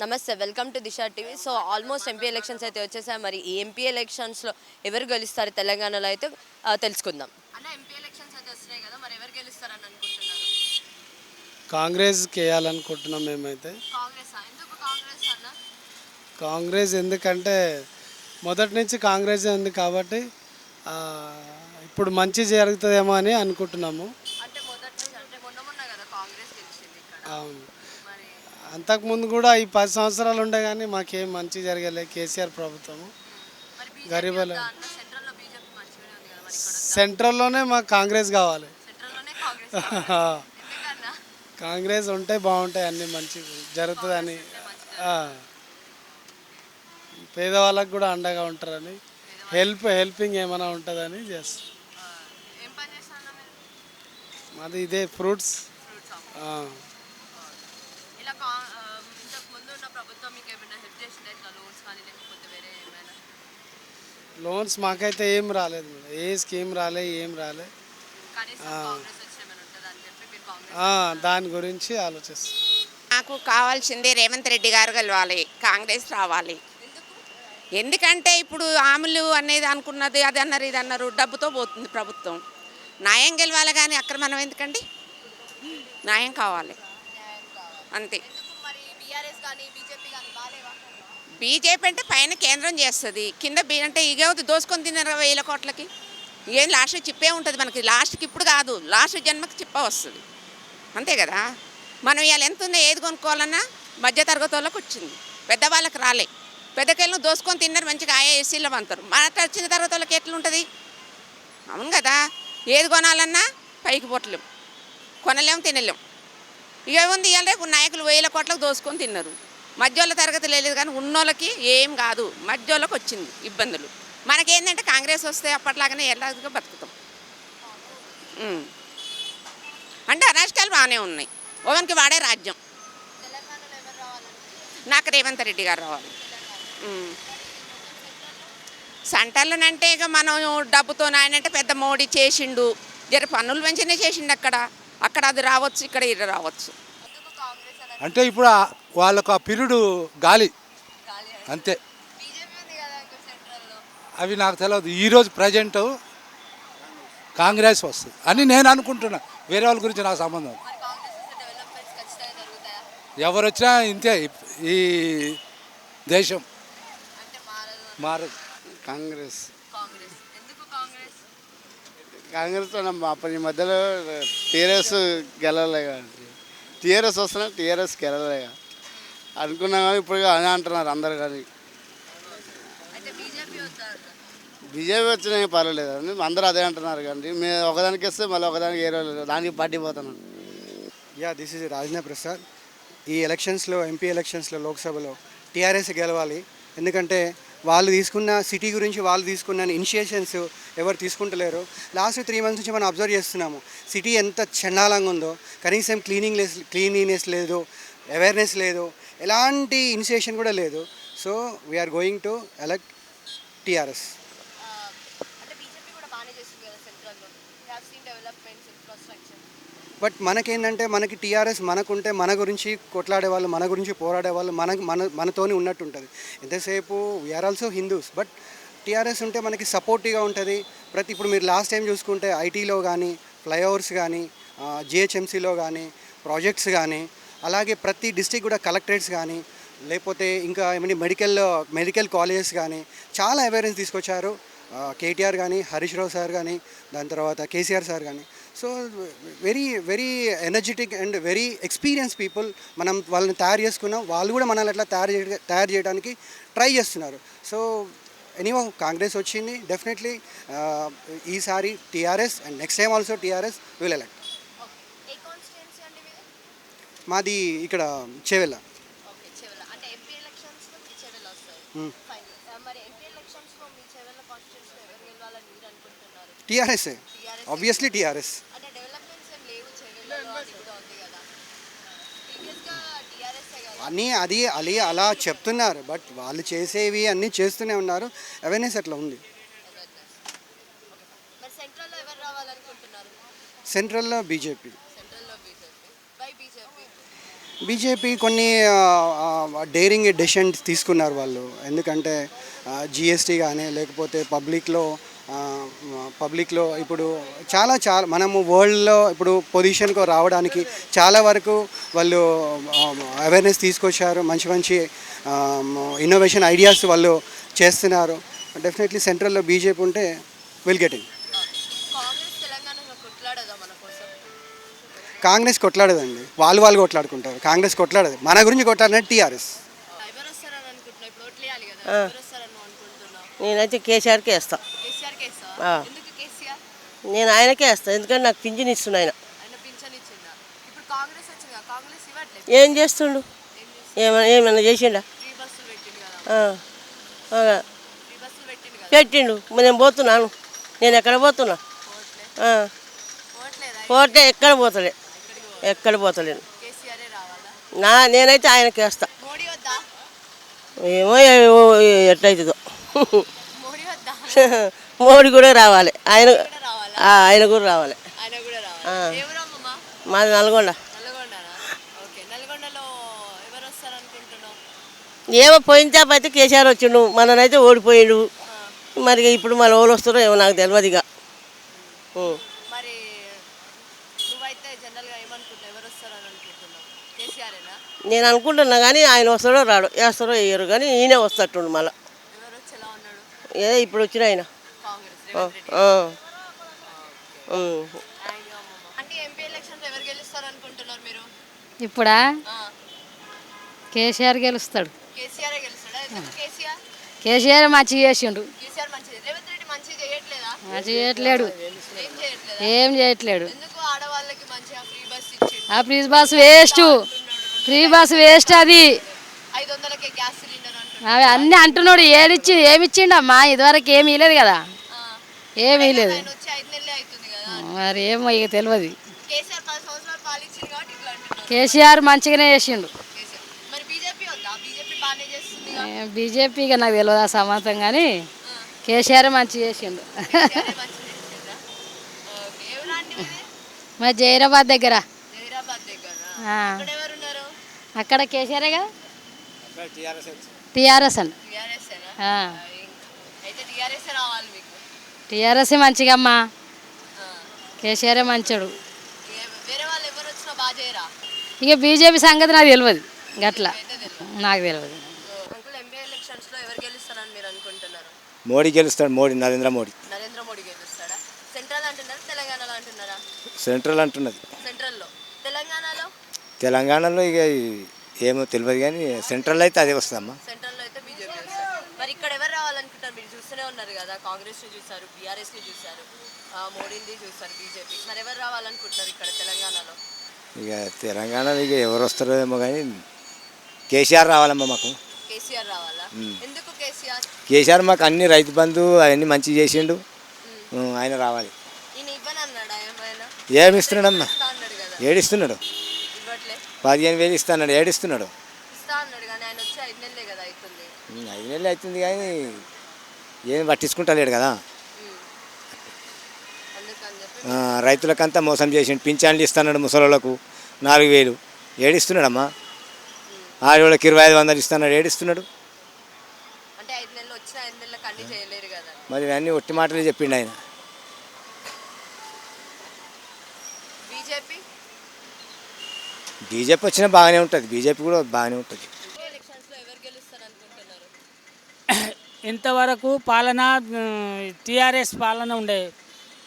నమస్తే, welcome to Disha TV. So almost MP elections అయితే వచ్చేసాయి. మరి ఈ ఎంపీ ఎలక్షన్స్లో ఎవరు గెలుస్తారు తెలంగాణలో అయితే తెలుసుకుందాం. అన్న, ఎంపీ ఎలక్షన్స్ అయితే వస్తున్నాయి కదా, మరి ఎవరు గెలుస్తారని అనుకుంటున్నారు? కాంగ్రెస్కి వేయాలనుకుంటున్నాం మేమైతే. కాంగ్రెస్. ఎందుకు కాంగ్రెస్ అన్న? కాంగ్రెస్ ఎందుకంటే మొదటి నుంచి కాంగ్రెస్ ఉంది కాబట్టి ఆ, ఇప్పుడు మంచి జరుగుతుందేమో అని అనుకుంటున్నాము. అంటే మొదటి నుంచి అంటే మొన్న మొన్న కదా కాంగ్రెస్ గెలిచింది ఇక్కడ. అవును. మరి అంతకుముందు కూడా ఈ 10 సంవత్సరాలు ఉండే కానీ మాకేం మంచి జరగలేదు కేసీఆర్ ప్రభుత్వము. మరి గరీబల అన్న సెంట్రల్లో బీజేపీ మంచిగానే ఉంది కదా, మరి ఇక్కడ సెంట్రల్లోనే మాకు కాంగ్రెస్ కావాలి. సెంట్రల్లోనే కాంగ్రెస్ కావాలి. ఎందుకన్నా? కాంగ్రెస్ ఉంటే బాగుంటాయి, అన్నీ మంచి జరుగుతుందని. పేదవాళ్ళకు కూడా అండగా ఉంటారని, హెల్పింగ్ ఏమైనా ఉంటుందని చేస్తాం. ఏం పని చేస్తారన్న మీరు? మాది ఇదే ఫ్రూట్స్. ఇలా ఇంతకు ముందు ఉన్న ప్రభుత్వం మీకు ఏమైనా హెల్ప్ చేసిందా, ఇట్లా లోన్స్ కానీ లేకపోతే వేరే ఏమైనా? లోన్స్ మాకైతే ఏం రాలేదు మేడం, ఏ స్కీమ్ రాలే, ఏం రాలే. కనీసం కాంగ్రెస్ వచ్చి ఏమైనా ఉంటుందా అని చెప్పి మీరు కాంగ్రెస్ దాని గురించి ఆలోచిస్తాం. నాకు కావాల్సింది రేవంత్ రెడ్డి గారు గెలవాలి, కాంగ్రెస్ రావాలి. ఎందుకంటే ఇప్పుడు ఆములు అనేది అనుకున్నది అది అన్నారు ఇది అన్నారు, డబ్బుతో పోతుంది ప్రభుత్వం. న్యాయం గెలవాలి కానీ అక్కడ మనం ఎందుకండి, న్యాయం కావాలి అంతే. బీజేపీ అంటే పైన కేంద్రం చేస్తుంది, కింద అంటే ఇగేవుతుంది దోసుకొని తిన్నారు 1000 కోట్లకి. ఏం లాస్ట్ చిప్పే ఉంటుంది మనకి, లాస్ట్కి ఇప్పుడు కాదు, లాస్ట్ జన్మకి చిప్ప వస్తుంది అంతే కదా. మనం ఇవాళ ఎంత ఉందో ఏది కొనుక్కోవాలన్నా మధ్యతరగతి వాళ్ళకి వచ్చింది, పెద్దవాళ్ళకి రాలే. పెద్దకెళ్ళను దోసుకొని తిన్నారు, మంచిగా ఆయా ఏసీలో పంతారు. మన చిన్న తరగతి వాళ్ళకి ఎట్లుంటుంది? అవును కదా. ఏది కొనాలన్నా పైకి పొట్టలేం, కొనలేం, తినలేం. ఇక ఉంది ఇవాళ రేపు నాయకులు 1000 కోట్లకు దోసుకొని తిన్నారు. మధ్యోళ్ళ తరగతి లేదు కానీ ఉన్నోళ్ళకి ఏం కాదు, మధ్యోళ్ళకి వచ్చింది ఇబ్బందులు. మనకేంటంటే కాంగ్రెస్ వస్తే అప్పట్లాగానే ఎలాగో బతుకుతాం. అంటే అరాజకాలు బాగానే ఉన్నాయి, ఓవన్కి వాడే రాజ్యం. నాకు రేవంత్ రెడ్డి గారు రావాలి. సెంటర్లోనంటే ఇక మనం డబ్బుతో ఆయనంటే పెద్ద మోడీ చేసిండు, జర పన్నులు పెంచినే చేసిండు. అక్కడ అది రావచ్చు, ఇక్కడ ఇది రావచ్చు. అంటే ఇప్పుడు వాళ్ళకు ఆ పీరియడ్ గాలి అంతే. అవి నాకు తెలియదు. ఈరోజు ప్రజెంట్ కాంగ్రెస్ వస్తుంది అని నేను అనుకుంటున్నా, వేరే వాళ్ళ గురించి నాకు సంబంధం. ఎవరు వచ్చినా ఇంతే, ఈ దేశం మారదు. కాంగ్రెస్ కాంగ్రెస్ అప్పటి మధ్యలో టీఆర్ఎస్ గెలవలే కదండి. టీఆర్ఎస్ వస్తున్నా టీఆర్ఎస్ గెలవలే అనుకున్నాం కానీ ఇప్పుడు అదే అంటున్నారు అందరు. కానీ బీజేపీ వచ్చినా పర్వాలేదు అని అందరూ అదే అంటున్నారు. కానీ మేము ఒకదానికి వస్తే మళ్ళీ ఒకదానికి ఏ రోజు దానికి పార్టీ పోతున్నాం. This is Rajendra Prasad. ఈ ఎలక్షన్స్లో, ఎంపీ ఎలక్షన్స్లో లోక్సభలో టీఆర్ఎస్ గెలవాలి. ఎందుకంటే వాళ్ళు తీసుకున్న సిటీ గురించి వాళ్ళు తీసుకున్న ఇనిషియేషన్స్ ఎవరు తీసుకుంటలేరు. లాస్ట్ 3 months నుంచి మనం అబ్జర్వ్ చేస్తున్నాము, సిటీ ఎంత చండాలంగా ఉందో. కనీసం క్లీనినెస్ లేదు, అవేర్నెస్ లేదు, ఎలాంటి ఇనిషియేషన్ కూడా లేదు. So we're going to elect TRS. But మనకేంటంటే మనకి టీఆర్ఎస్ మనకుంటే మన గురించి కొట్లాడే వాళ్ళు, మన గురించి పోరాడే వాళ్ళు మనతోని ఉన్నట్టు ఉంటుంది. ఎంతసేపు we're also Hindus, but TRS ఉంటే మనకి సపోర్టివ్గా ఉంటుంది. ఇప్పుడు మీరు లాస్ట్ టైం చూసుకుంటే ఐటీలో కానీ, ఫ్లైఓవర్స్ కానీ, జిహెచ్ఎంసీలో కానీ ప్రాజెక్ట్స్ కానీ, అలాగే ప్రతి డిస్ట్రిక్ట్ కూడా కలెక్టరేట్స్ కానీ, లేకపోతే ఇంకా ఏమైనా మెడికల్ కాలేజెస్ కానీ చాలా అవేర్నెస్ తీసుకొచ్చారు. కేటీఆర్ కానీ, హరీష్ రావు సార్ కానీ, దాని తర్వాత కేసీఆర్ సార్ కానీ. So very very energetic and very experience people. మనం వాళ్ళని తయారు చేసుకున్నాం, వాళ్ళు కూడా మనల్ని అట్లా తయారు చేయడానికి ట్రై చేస్తున్నారు. సో ఎనీవో కాంగ్రెస్ వచ్చింది డెఫినెట్లీ. ఈసారి TRS and next time also TRS will elect. మాది ఇక్కడ చెవెళ్ళ. TRS, obviously TRS. అది అలా చెప్తున్నారు, బట్ వాళ్ళు చేసేవి అన్నీ చేస్తూనే ఉన్నారు. అవేర్నెస్ అట్లా ఉంది. సెంట్రల్లో బీజేపీ. బీజేపీ కొన్ని డేరింగ్ డెసిషన్స్ తీసుకున్నారు వాళ్ళు. ఎందుకంటే జిఎస్టీ కానీ లేకపోతే పబ్లిక్లో ఇప్పుడు చాలా మనము వరల్డ్లో ఇప్పుడు పొజిషన్కు రావడానికి చాలా వరకు వాళ్ళు అవేర్నెస్ తీసుకొచ్చారు. మంచి మంచి ఇన్నోవేషన్ ఐడియాస్ వాళ్ళు చేస్తున్నారు. డెఫినెట్లీ సెంట్రల్లో బీజేపీ ఉంటే విల్ గెట్ ఇన్. కాంగ్రెస్ తెలంగాణలో కొట్లాడదా మన కోసం? కాంగ్రెస్ కొట్లాడదండి, వాళ్ళు కొట్లాడుకుంటారు. కాంగ్రెస్ కొట్లాడదు. మన గురించి కొట్లాడినట్టు టీఆర్ఎస్. ఎవరు వస్తారని అనుకుంటున్నావు? ఇప్పుడు ఓట్లు వేయాలి కదా, ఎవరు వస్తారని అనుకుంటున్నావు? నేనైతే కేసీఆర్కే వేస్తాను. కేసీఆర్కి వేస్తావా? ఎందుకు కేసీఆర్? నేను ఆయనకే వేస్తాను, ఎందుకంటే నాకు పింఛన్ ఇస్తుండు ఆయన. ఆయన పింఛన్ ఇచ్చిందా? ఇప్పుడు కాంగ్రెస్ వచ్చింది కదా, కాంగ్రెస్ ఇవ్వట్లేదు. ఏం చేస్తుండు? ఏమన్నా చేసిండా? ఫ్రీ బస్సులు పెట్టింది కదా, ఆ, ఫ్రీ బస్సులు పెట్టింది కదా. పెట్టిండు. మరి నేను పోతున్నాను. నేను ఎక్కడ పోతున్నా? ఓట్లే ఓట్లేదా? పోతే ఎక్కడ పోతలే, ఎక్కడ పోతలేను. కేసీఆరే రావాలా? నేనైతే ఆయనకి వేస్తా. మోడీ వద్దా? ఏమో ఎట్లయితుందో. మోడీ వద్దా? మోడీ కూడా రావాలి, ఆయన కూడా రావాలా? ఆయన కూడా రావాలి. ఆయన కూడా రావాలా? ఎవరమ్మా? మాది నల్గొండ. నల్గొండనా? ఓకే, నల్గొండలో ఎవరు వస్తారు అనుకుంటున్నావు? ఏమో పోయిన చేప అయితే కేసీఆర్ వచ్చిండు, మననైతే ఓడిపోయిండు. మరి ఇప్పుడు మన వాళ్ళు వస్తారో ఏమో నాకు తెలియదు ఇక. మరి నువ్వైతే జనరల్గా ఏమనుకుంటున్నావు? ఎవరు వస్తారని అనుకుంటున్నావు? కేసీఆరేనా? నేను అనుకుంటున్నా కానీ ఆయన వస్తాడో రాడు, వేస్తారో వేయరు, కానీ ఈయనే వస్తట్టుండు మళ్ళీ. ఎవరు వచ్చి ఎలా ఉన్నాడు? ఏదో ఇప్పుడు వచ్చిన ఆయన. కాంగ్రెస్ రేవంత్ రెడ్డి. అంటే ఎంపీ ఎలక్షన్లో ఎవరు గెలుస్తారు అనుకుంటున్నారు మీరు? ఇప్పుడా ఆ, కేసీఆర్ గెలుస్తాడు. కేసీఆర్ గెలుస్తాడా? ఎందుకు కేసీఆర్? కేసీఆర్ మంచిగా చేసిండు. కేసీఆర్ మంచిది, రేవంత్ రెడ్డి మంచిగా చేయట్లేదా? మంచిగా చేయట్లేడు, ఏం చేయట్లేదా? ఏం చేయట్లేడు. ఎందుకు ఆడవాళ్ళకి మంచిగా ఫ్రీ బస్ ఇచ్చిండు? ఆ free bus waste, free bus waste. అది 500కే గ్యాస్ సిలిండర్ అంటున్నాడు. అవి అన్నీ అంటున్నాడు. ఏమిచ్చిండమ్మా? ఇదివరకు ఏమీ లేదు కదా, ఏమీ లేదు. ఆయన వచ్చి 5 నెలలే అవుతుంది కదా. మరి ఏమో ఇక తెలియదు. కేసీఆర్ 10 సంవత్సరాలు పాలించింది కాబట్టి ఇట్లా అంటున్నారు. కేసీఆర్ మంచిగానే చేసిండు. కేసీఆర్. మరి బీజేపీ వద్దా? బీజేపీ బాగానే చేస్తుంది. బీజేపీగా నాకు తెలియదు ఆ సమాతం, కానీ కేసీఆర్ మంచిగా చేసిండు. కేసీఆర్ మంచిగా చేసిండ్రా? ఓకే. ఎవరండి ఇది? మరి జైరాబాద్ దగ్గర, హైదరాబాద్ దగ్గర. ఆ, అక్కడ ఎవరు ఉన్నారు? అక్కడ కేసీఆరే కదా, టీఆర్ఎస్ అండి. టీఆర్ఎస్ఏనా? ఆ, అయితే టీఆర్ఎస్ రావాలి మీకు. టీఆర్ఎస్ మంచిగా అమ్మా, ఆ. కేసీఆర్ మంచోడు. వేరే వాళ్ళు ఎవరు వచ్చినా బాగా చేయరా? ఇక బీజేపీ సంగతి నాకు తెలియదు, గట్లా అయితే తెలియదు. నాకు తెలియదు. అంకుల్, ఎంపీ ఎలక్షన్స్లో ఎవరు గెలుస్తారని మీరు అనుకుంటున్నారు? మోడీ గెలుస్తాడు. నరేంద్ర మోడీ నరేంద్ర మోడీ గెలుస్తాడా? సెంట్రల్ అంటున్నారా, తెలంగాణలో అంటున్నారా? సెంట్రల్ అంటున్నది. సెంట్రల్లో. తెలంగాణలో? తెలంగాణలో ఇక ఏమో తెలియదు కానీ సెంట్రల్ అయితే అదే వస్తుందమ్మా. సెంట్రల్లో అయితే బీజేపీ వస్తారు. మరి ఇక్కడ ఎవరు రావాలనుకుంటారు? మీరు చూస్తూనే ఉన్నారు కదా, కాంగ్రెస్ని చూసారు, బీఆర్ఎస్ని చూసారు, మోడీని చూసారు, బీజేపీ. మరి ఎవరు రావాలనుకుంటున్నారు ఇక్కడ తెలంగాణలో? ఇక తెలంగాణలో ఇక ఎవరు వస్తారో ఏమో కానీ కేసీఆర్ రావాలమ్మా మాకు. కేసీఆర్ రావాలా? ఎందుకు కేసీఆర్? కేసీఆర్ మాకు అన్ని రైతు బంధు అవన్నీ మంచిగా చేసిండు. ఆయన రావాలి. ఈయన ఇవ్వనన్నాడా ఏమైనా? ఏమి ఇస్తున్నాడమ్మా? ఇస్తా అన్నాడు కదా. ఏడిస్తున్నాడు. ఇవ్వట్లే. 15,000 ఇస్తాడు. ఏడిస్తున్నాడు. ఇస్తా అన్నాడు కానీ ఆయన వచ్చి 5 నెలలే కదా అవుతుంది. 5 నెలలు అవుతుంది కానీ ఏం పట్టించుకుంటలేడు కదా. అందుకని చెప్పి రైతులకంతా మోసం చేసిండు. పింఛన్లు ఇస్తున్నాడు ముసలోళ్ళకు 4,000 ఏడిస్తున్నాడమ్మా. ఆడవాళ్ళకి 2,500 ఇస్తున్నాడు. ఏడిస్తున్నాడు. అంటే 5 నెలలు వచ్చిన 5 నెలలకు అన్ని చేయలేరు కదా. మరి అన్నీ ఒట్టి మాటలే చెప్పిండు ఆయన. బీజేపీ? బీజేపీ వచ్చినా బాగానే ఉంటుంది. బీజేపీ కూడా బాగానే ఉంటుంది. ఎలక్షన్స్లో ఎవరు గెలుస్తారు అనుకుంటున్నారు? ఇంతవరకు పాలన టీఆర్ఎస్ పాలన ఉండే,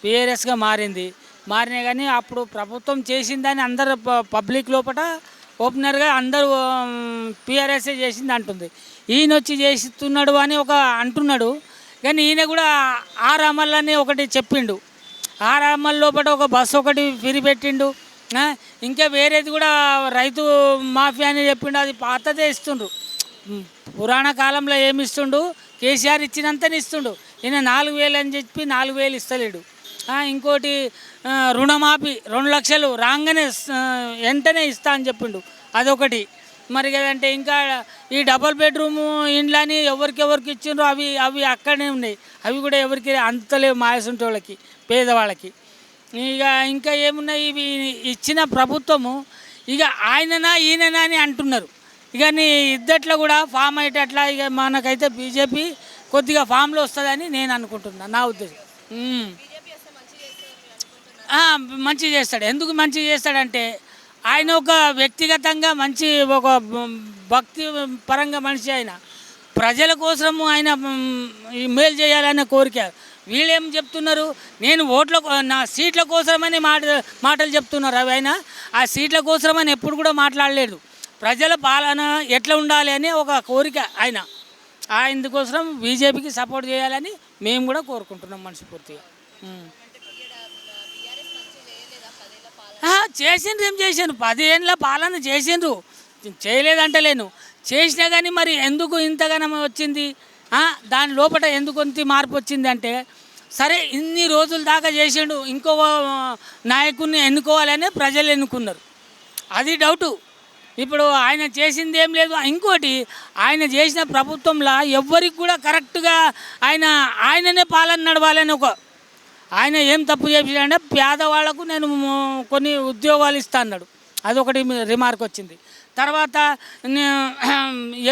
పిఆర్ఎస్గా మారినాయి కానీ అప్పుడు ప్రభుత్వం చేసిందని అందరు పబ్లిక్ లోపల ఓపెనర్గా అందరూ పిఆర్ఎస్ఏ చేసింది అంటుంది. ఈయన వచ్చి చేస్తున్నాడు అని ఒక అంటున్నాడు కానీ ఈయన కూడా 6 అమలని ఒకటి చెప్పిండు. 6 అమల లోపల ఒక బస్సు ఒకటి ఫ్రీ పెట్టిండు. ఇంకా వేరేది కూడా రైతు మాఫియా అని చెప్పిండు. అది పాతదే ఇస్తుండ్రు. పురాణ కాలంలో ఏమి ఇస్తుండు? కేసీఆర్ ఇచ్చినంతనే ఇస్తుండు. ఈయన 4,000 అని చెప్పి 4,000 ఇస్తలేడు. ఇంకోటి రుణమాఫీ 2 లక్షలు రాగానే వెంటనే ఇస్తా అని చెప్పిండు. అదొకటి. మరి కదంటే ఇంకా ఈ డబల్ బెడ్రూమ్ ఇండ్లని ఎవరికి ఇచ్చిండ్రో అవి అక్కడనే ఉన్నాయి. అవి కూడా ఎవరికి అంతలేవు, మాయసుంటే వాళ్ళకి, పేదవాళ్ళకి. ఇంకా ఏమున్నాయి? ఇవి ఇచ్చిన ప్రభుత్వము ఇక ఆయననా ఈయననా అని అంటున్నారు. ఇక నీ ఇద్దట్లో కూడా ఫామ్ అయ్యేటట్లా ఇక మనకైతే బీజేపీ కొద్దిగా ఫామ్లో వస్తుందని నేను అనుకుంటున్నాను, నా ఉద్దేశం. మంచి చేస్తాడు. ఎందుకు మంచి చేస్తాడంటే ఆయన ఒక వ్యక్తిగతంగా మంచి ఒక భక్తి పరంగా మనిషి. ఆయన ప్రజల కోసము ఆయన మేలు చేయాలనే కోరిక. వీళ్ళేం చెప్తున్నారు, నేను నా సీట్ల కోసమని మాటలు చెప్తున్నారు. అవి ఆయన ఆ సీట్ల కోసమని ఎప్పుడు కూడా మాట్లాడలేదు. ప్రజల పాలన ఎట్లా ఉండాలి అని ఒక కోరిక ఆయన. ఇందుకోసం బీజేపీకి సపోర్ట్ చేయాలని మేము కూడా కోరుకుంటున్నాం మనస్ఫూర్తిగా. చేసిండ్రు, ఏం చేసిండ్రు, 10 ఏళ్ళ పాలన చేసిండ్రు, చేయలేదంటలేను. చేసినా కానీ మరి ఎందుకు ఇంతగానో వచ్చింది, దాని లోపల ఎందుకు ఇంత మార్పు వచ్చింది అంటే, సరే ఇన్ని రోజుల దాకా చేసిండు, ఇంకో నాయకుడిని ఎన్నుకోవాలనే ప్రజలు ఎన్నుకున్నారు. అది డౌటు. ఇప్పుడు ఆయన చేసింది ఏం లేదు. ఇంకోటి, ఆయన చేసిన ప్రభుత్వంలో ఎవ్వరికి కూడా కరెక్ట్గా ఆయననే పాలన నడవాలని ఆయన ఏం తప్పు చేసిందంటే పేదవాళ్లకు నేను కొన్ని ఉద్యోగాలు ఇస్తా అన్నాడు. అదొకటి రిమార్క్ వచ్చింది. తర్వాత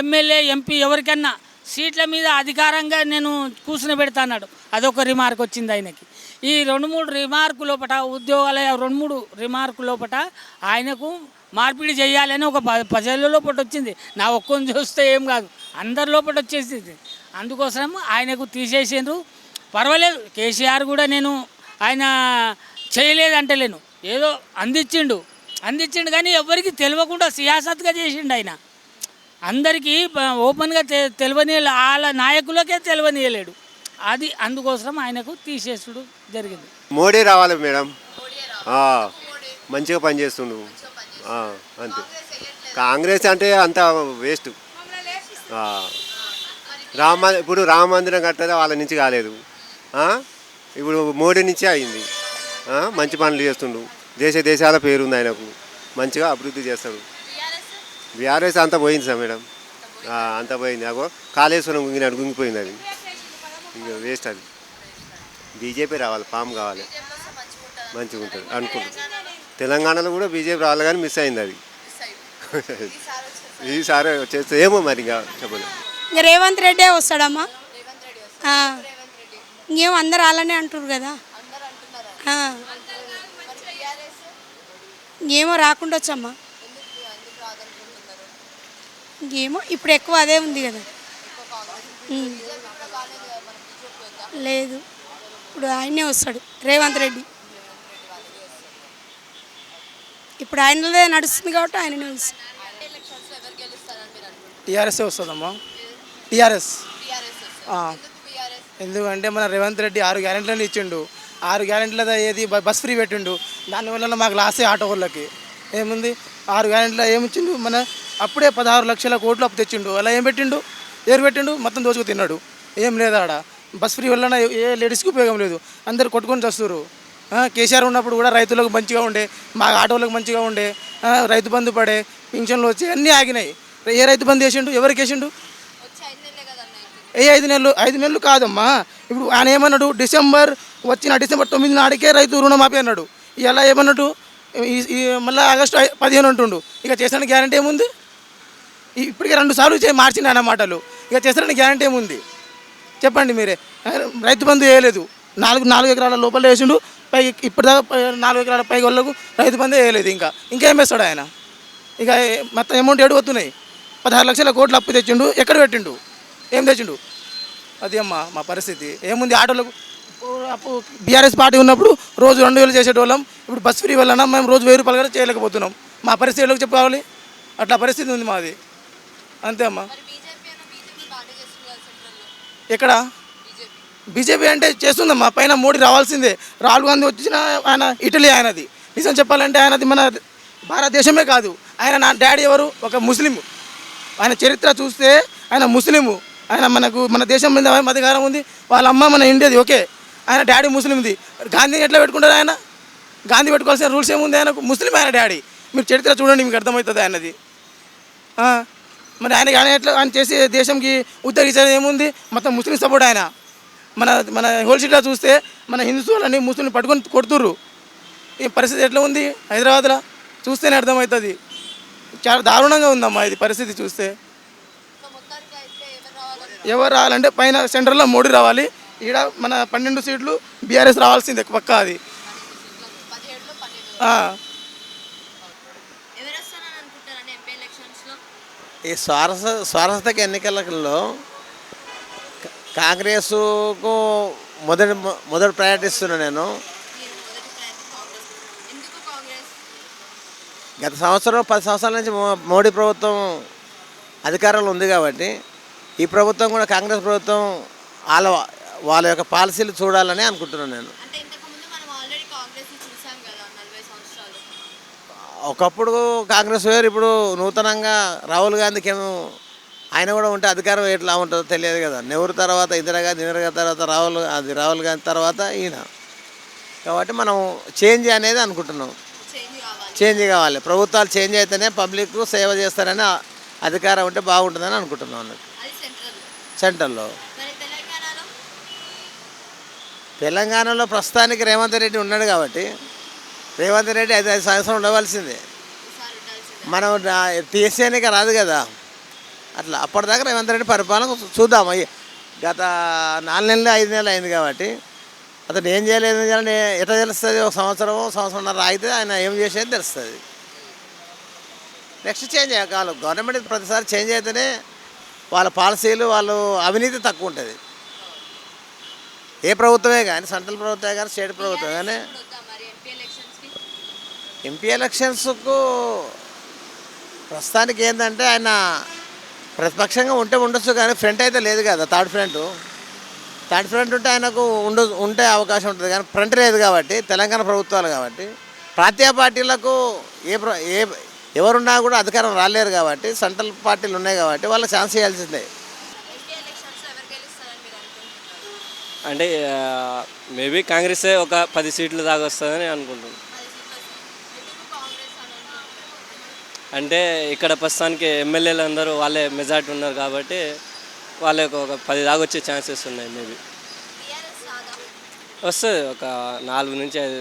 ఎమ్మెల్యే ఎంపీ ఎవరికన్నా సీట్ల మీద అధికారంగా నేను కూర్చుని పెడతా అన్నాడు. అదొక రిమార్క్ వచ్చింది ఆయనకి. ఈ 2-3 రిమార్కు లోపల ఉద్యోగాల 2-3 రిమార్కు లోపల ఆయనకు మార్పిడి చేయాలని ఒక ప్రజల లోపల వచ్చింది. నా ఒక్కని చూస్తే ఏం కాదు, అందరి లోపల వచ్చేసింది. అందుకోసం ఆయనకు తీసేసిండ్రు. పర్వాలేదు, కేసీఆర్ కూడా నేను ఆయన చేయలేదంటలేను, ఏదో అందించిండు కానీ ఎవరికి తెలియకుండా సియాసత్గా చేసిండు ఆయన. అందరికీ ఓపెన్గా తెలియని వాళ్ళ నాయకులకే తెలియనియలేడు. అది అందుకోసం ఆయనకు తీసేసుడు జరిగింది. మోడీ రావాలి మేడం, మంచిగా పనిచేస్తుండు అంతే. కాంగ్రెస్ అంటే అంత వేస్ట్. ఇప్పుడు రామ మందిరం కట్టేది వాళ్ళ నుంచి కాలేదు, ఇప్పుడు మోడీ నుంచే అయింది. మంచి పనులు చేస్తుండు, దేశాల పేరుంది ఆయనకు, మంచిగా అభివృద్ధి చేస్తాడు. బీఆర్ఎస్ అంతా పోయింది సార్ మేడం, అంతా పోయింది. అగో కాళేశ్వరం గుంగిపోయింది, అది ఇంకా వేస్ట్. అది బీజేపీ రావాలి, ఫామ్ కావాలి, మంచిగా ఉంటుంది అనుకుంటుంది. తెలంగాణలో కూడా బీజేపీ రావాలి కానీ మిస్ అయింది అది. ఈసారి చేస్తే ఏమో మరి ఇంకా చెప్పలేదు. రేవంత్ రెడ్డే వస్తాడమ్మా. ఇంకేమో అందరు అలానే అంటారు కదా, ఇంకేమో రాకుండా వచ్చమ్మా. ఇంకేమో ఇప్పుడు ఎక్కువ అదే ఉంది కదా. లేదు, ఇప్పుడు ఆయనే వస్తాడు, రేవంత్ రెడ్డి. ఇప్పుడు ఆయనదే నడుస్తుంది కాబట్టి ఆయననే వస్తుంది. టీఆర్ఎస్ వస్తుందమ్మా, టీఆర్ఎస్. ఎందుకంటే మన రేవంత్ రెడ్డి 6 గ్యారెంటీలను ఇచ్చిండు. 6 గ్యారెంటీల ఏది బస్ ఫ్రీ పెట్టిండు, దానివల్ల మాకు లాసే ఆటో వాళ్ళకి. ఏముంది 6 గ్యారెంటీలో ఏమిచ్చిండు, మన అప్పుడే 16 లక్షల కోట్లు అప్పు తెచ్చిండు. అలా ఏం పెట్టిండు, ఏరు పెట్టిండు, మొత్తం దోచుకు తిన్నాడు. ఏం లేదు ఆడ. బస్ ఫ్రీ వల్ల ఏ లేడీస్కి ఉపయోగం లేదు, అందరు కొట్టుకొని వస్తారు. కేసీఆర్ ఉన్నప్పుడు కూడా రైతులకు మంచిగా ఉండే, మా ఆటోలకు మంచిగా ఉండే, రైతు బంధు పడే, పింఛన్లు వచ్చి అన్నీ ఆగినాయి. ఏ రైతు బంధు వేసిండు, ఎవరికి వేసిండు? ఏ 5 నెలలు? 5 నెలలు కాదమ్మా. ఇప్పుడు ఆయన ఏమన్నాడు, డిసెంబర్ 9 నాడికే రైతు రుణమాఫీ అన్నాడు. ఇలా ఏమన్నాడు, మళ్ళీ ఆగస్టు 15 అంటుండు. ఇక చేసిన గ్యారంటీ ఏముంది? ఇప్పటికే 2 సార్లు మార్చింది ఆయన మాటలు. ఇక చేసిన గ్యారంటీ ఏముంది చెప్పండి మీరే. రైతు బంధు వేయలేదు, 4 ఎకరాల లోపల వేసిండు. ఇప్పటిదాకా 4 ఎకరాల పైకి వాళ్ళకు రైతు బంధు వేయలేదు. ఇంకేం వేస్తాడు ఆయన? ఇక మొత్తం అమౌంట్ ఏడుపోతున్నాయి. 16 లక్షల కోట్లు అప్పు తెచ్చిండు, ఎక్కడ పెట్టిండు, ఏం తెచ్చిండు? అది అమ్మా మా పరిస్థితి. ఏముంది, ఆటోలకు అప్పుడు బీఆర్ఎస్ పార్టీ ఉన్నప్పుడు రోజు 2,000 చేసేటోళ్ళం. ఇప్పుడు బస్ ఫ్రీ వలన మేము రోజు 1000 రూపాయలు కూడా చేయలేకపోతున్నాం. మా పరిస్థితి ఎవరికి చెప్పుకోవాలి? అట్లా పరిస్థితి ఉంది మాది, అంతే అమ్మా. ఎక్కడ బీజేపీ అంటే చేస్తుందమ్మా, పైన మోడీ రావాల్సిందే. రాహుల్ గాంధీ వచ్చిన ఆయన ఇటలీ ఆయనది. నిజం చెప్పాలంటే ఆయనది మన భారతదేశమే కాదు. ఆయన నా డాడీ ఎవరు, ఒక ముస్లిం. ఆయన చరిత్ర చూస్తే ఆయన ముస్లిము. ఆయన మన దేశం మీద అధికారం ఉంది, వాళ్ళ అమ్మ మన ఇండియాది, ఓకే. ఆయన డాడీ ముస్లింది. గాంధీని ఎట్లా పెట్టుకుంటారు? ఆయన గాంధీ పెట్టుకోవాల్సిన రూల్స్ ఏముంది? ఆయనకు ముస్లిం ఆయన డాడీ. మీరు చరిత్ర చూడండి, మీకు అర్థమవుతుంది ఆయనది. మరి ఆయన ఎట్లా ఆయన చేసే దేశంకి ఉత్తరించేది ఏముంది? మొత్తం ముస్లిం సపోర్ట్ ఆయన. మన హోల్సేల్గా చూస్తే మన హిందువులని ముస్లింలు పట్టుకొని కొడుతుర్రు. ఈ పరిస్థితి ఎట్లా ఉంది హైదరాబాద్లో? చూస్తేనే అర్థమవుతుంది. చాలా దారుణంగా ఉందమ్మా ఇది పరిస్థితి చూస్తే. ఎవరు రావాలంటే పైన సెంటర్లో మోడీ రావాలి, ఈడ మన 12 సీట్లు బీఆర్ఎస్ రావాల్సిందే పక్కా అది. ఆ. ఈ స్వారస్యక ఎన్నికలలో కాంగ్రెస్కు మొదటి ప్రయారిటీ ఇస్తున్నా నేను. గత సంవత్సరం 10 సంవత్సరాల నుంచి మోడీ ప్రభుత్వం అధికారంలో ఉంది కాబట్టి ఈ ప్రభుత్వం కూడా కాంగ్రెస్ ప్రభుత్వం వాళ్ళ యొక్క పాలసీలు చూడాలని అనుకుంటున్నాను నేను. ఒకప్పుడు కాంగ్రెస్ వేరు, ఇప్పుడు నూతనంగా రాహుల్ గాంధీకి ఏమో ఆయన కూడా ఉంటే అధికారం ఎట్లా ఉంటుందో తెలియదు కదా. నెహ్రూ తర్వాత ఇందిరాగాంధీ తర్వాత రాహుల్ గాంధీ తర్వాత ఈయన. కాబట్టి మనం చేంజ్ అనేది అనుకుంటున్నాం. చేంజ్ కావాలి, ప్రభుత్వాలు చేంజ్ అయితేనే పబ్లిక్ సేవ చేస్తారని అధికారం ఉంటే బాగుంటుందని అనుకుంటున్నాం అన్నట్టు. సెంట్రల్లో తెలంగాణలో ప్రస్తుతానికి రేవంత్ రెడ్డి ఉన్నాడు కాబట్టి రేవంత్ రెడ్డి 5 సంవత్సరం ఉండవలసిందే. మనం తీసేయడానికి రాదు కదా, అట్లా అప్పటిదాకా రేవంత్ రెడ్డి పరిపాలన చూద్దాం. గత 4 నెలలు 5 నెలలు అయింది కాబట్టి అతను ఏం చేయలేదు ఎట్లా తెలుస్తుంది? ఒక సంవత్సరంన్నర అయితే ఆయన ఏం చేసేది తెలుస్తుంది. నెక్స్ట్ చేంజ్ కావాలి. గవర్నమెంట్ ప్రతిసారి చేంజ్ అయితేనే వాళ్ళ పాలసీలు వాళ్ళు అవినీతి తక్కువ ఉంటుంది. ఏ ప్రభుత్వమే కానీ, సెంట్రల్ ప్రభుత్వమే కానీ, స్టేట్ ప్రభుత్వమే కానీ. ఎంపీ ఎలక్షన్స్కు ప్రస్తుతానికి ఏంటంటే ఆయన ప్రతిపక్షంగా ఉండొచ్చు కానీ ఫ్రంట్ అయితే లేదు కదా. థర్డ్ ఫ్రంట్ ఉంటే ఆయనకు ఉంటే అవకాశం ఉంటుంది కానీ ఫ్రంట్ లేదు కాబట్టి, తెలంగాణ ప్రభుత్వాలు కాబట్టి ప్రాంతీయ పార్టీలకు ఎవరున్నా కూడా అధికారం రాలేరు కాబట్టి, సెంట్రల్ పార్టీలు ఉన్నాయి కాబట్టి వాళ్ళకి ఛాన్స్ ఇవ్వాల్సిందే. అంటే మేబీ కాంగ్రెసే ఒక 10 సీట్లు దాకా వస్తుందని అనుకుంటున్నాను. అంటే ఇక్కడ ప్రస్తుతానికి ఎమ్మెల్యేలు అందరూ వాళ్ళే మెజార్టీ ఉన్నారు కాబట్టి వాళ్ళకి ఒక 10 దాకా వచ్చే ఛాన్సెస్ ఉన్నాయి. మేబీ వస్తుంది ఒక 4 నుంచి 5.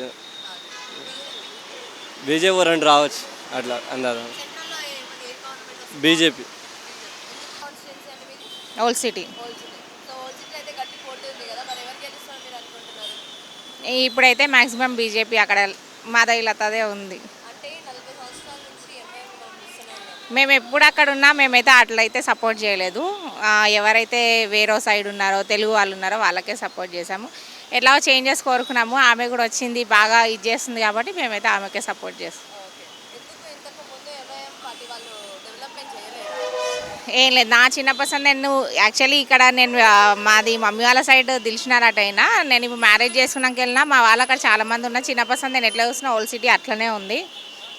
బీజేపీ 2 రావచ్చు అట్లా అందాదా. బీజేపీ ఓల్డ్ సిటీ ఇప్పుడైతే మ్యాక్సిమం బీజేపీ అక్కడ మాధవిలతదే ఉంది. మేము ఎప్పుడు అక్కడ ఉన్నా మేమైతే అట్లయితే సపోర్ట్ చేయలేదు. ఎవరైతే వేరే సైడ్ ఉన్నారో తెలుగు వాళ్ళు ఉన్నారో వాళ్ళకే సపోర్ట్ చేసాము. ఎట్లా చేంజెస్ కోరుకున్నాము, ఆమె కూడా వచ్చింది బాగా ఇది చేస్తుంది కాబట్టి మేమైతే ఆమెకే సపోర్ట్ చేస్తాం. ఏం లేదు, నా చిన్నప్పటి నేను యాక్చువల్లీ ఇక్కడ మాది మమ్మీ వాళ్ళ సైడ్ దిల్చున్నారటైనా నేను ఇప్పుడు మ్యారేజ్ చేసుకున్నాక వెళ్ళినా మా వాళ్ళు అక్కడ చాలామంది ఉన్నా. చిన్నప్పటి నేను ఎట్లా చూసినా ఓల్డ్ సిటీ అట్లనే ఉంది,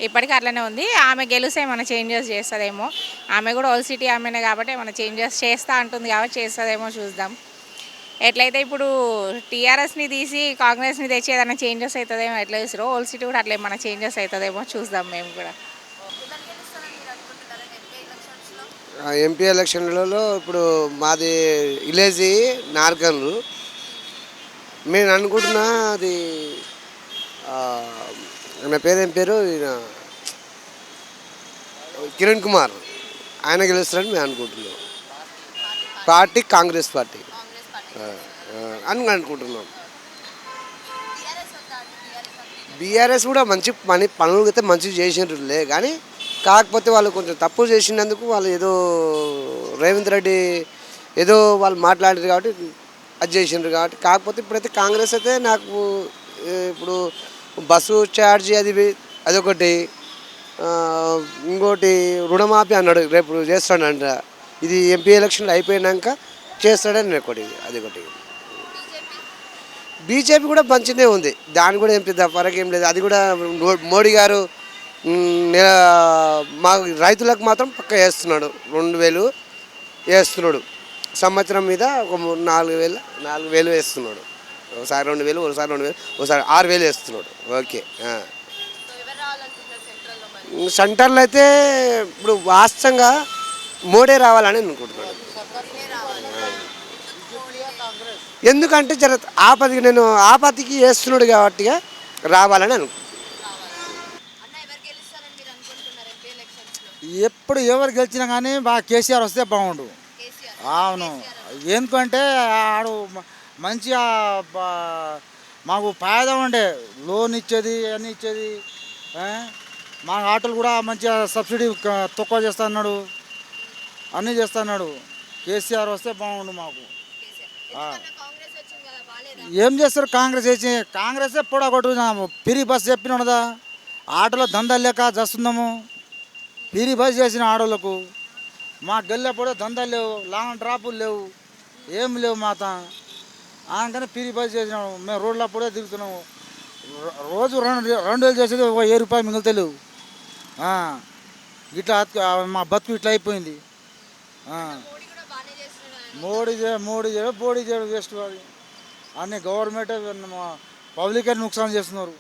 ఇప్పటికీ అట్లనే ఉంది. ఆమె గెలిస్తే ఏమైనా చేంజెస్ చేస్తుందేమో. ఆమె కూడా ఓల్డ్ సిటీ ఆమెనే కాబట్టి ఏమైనా చేంజెస్ చేస్తా అంటుంది కాబట్టి చేస్తుందేమో చూద్దాం. ఎట్లయితే ఇప్పుడు టీఆర్ఎస్ని తీసి కాంగ్రెస్ని తెచ్చి ఏదైనా చేంజెస్ అవుతుందేమో ఎట్లా చూసారో ఓల్డ్ సిటీ కూడా అట్లా ఏమైనా చేంజెస్ అవుతుందేమో చూద్దాం మేము కూడా. ఎంపీ ఎలక్షన్లలో ఇప్పుడు మాది విలేజ్ నార్కన్లు. నేను అనుకుంటున్నా అది ఆయన ఏం పేరు కిరణ్ కుమార్, ఆయన గెలుస్తారని మేము అనుకుంటున్నాం. పార్టీ కాంగ్రెస్ పార్టీ అని అనుకుంటున్నాం. బీఆర్ఎస్ కూడా మంచి పనులు అయితే మంచిగా చేసినట్లే కానీ కాకపోతే వాళ్ళు కొంచెం తప్పు చేసినందుకు వాళ్ళు ఏదో రేవంత్ రెడ్డి ఏదో వాళ్ళు మాట్లాడారు కాబట్టి అది చేసినారు కాబట్టి. కాకపోతే ఇప్పుడైతే కాంగ్రెస్ అయితే నాకు ఇప్పుడు బస్సు ఛార్జీ అదొకటి, ఇంకోటి రుణమాఫీ అన్నాడు రేపు చేస్తాడంట. ఇది ఎంపీ ఎలక్షన్లు అయిపోయినాక చేస్తాడని ఒకటి, అది ఒకటి. బీజేపీ కూడా మంచిదే ఉంది, దాని కూడా ఏం పెద్ద ఫరకేం లేదు. అది కూడా మోడీ గారు మా రైతులకు మాత్రం పక్క వేస్తున్నాడు. 2000 వేస్తున్నాడు సంవత్సరం మీద, ఒక 4,000 వేస్తున్నాడు. ఒకసారి 2,000, ఒకసారి 2,000, ఒకసారి 6,000 వేస్తున్నాడు. ఓకే. సెంటర్లో అయితే ఇప్పుడు వాస్తవంగా మోడీ రావాలని అనుకుంటున్నాడు. ఎందుకంటే నేను ఆపతికి వేస్తున్నాడు కాబట్టి రావాలని అనుకుంటున్నాను. ఎప్పుడు ఎవరు గెలిచినా కానీ బాగా కేసీఆర్ వస్తే బాగుండు. అవును, ఎందుకంటే ఆడు మంచిగా మాకు ఫాయిదా ఉండే, లోన్ ఇచ్చేది అన్నీ ఇచ్చేది. మా ఆటోలు కూడా మంచిగా సబ్సిడీ తక్కువ చేస్తున్నాడు, అన్నీ చేస్తున్నాడు. కేసీఆర్ వస్తే బాగుండు మాకు. ఏం చేస్తారు కాంగ్రెస్ వేసి? కాంగ్రెసే పొడగొట్టుకున్నాము. ఫ్రీ బస్ చెప్పినదా, ఆటోలో దందాలు లేక చేస్తున్నాము. ఫ్రీ బస్ చేసిన ఆడోళ్ళకు మాకు గెలినప్పుడు దందాలు లేవు, లాంగ్ డ్రాపులు లేవు, ఏం లేవు మాత. అందుకని ఫ్రీ బస్ చేసినాము. మేము రోడ్లప్పుడే తిరుగుతున్నాము. రోజు 2,000 చేసేది 1,000 రూపాయలు మిగులుతలేవు. ఇట్లా మా బతుకు ఇట్లా అయిపోయింది. మోడీ చేయడం వేస్ట్. అది అన్ని గవర్నమెంటే పబ్లిక్ నుక్సాన్ చేస్తున్నారు.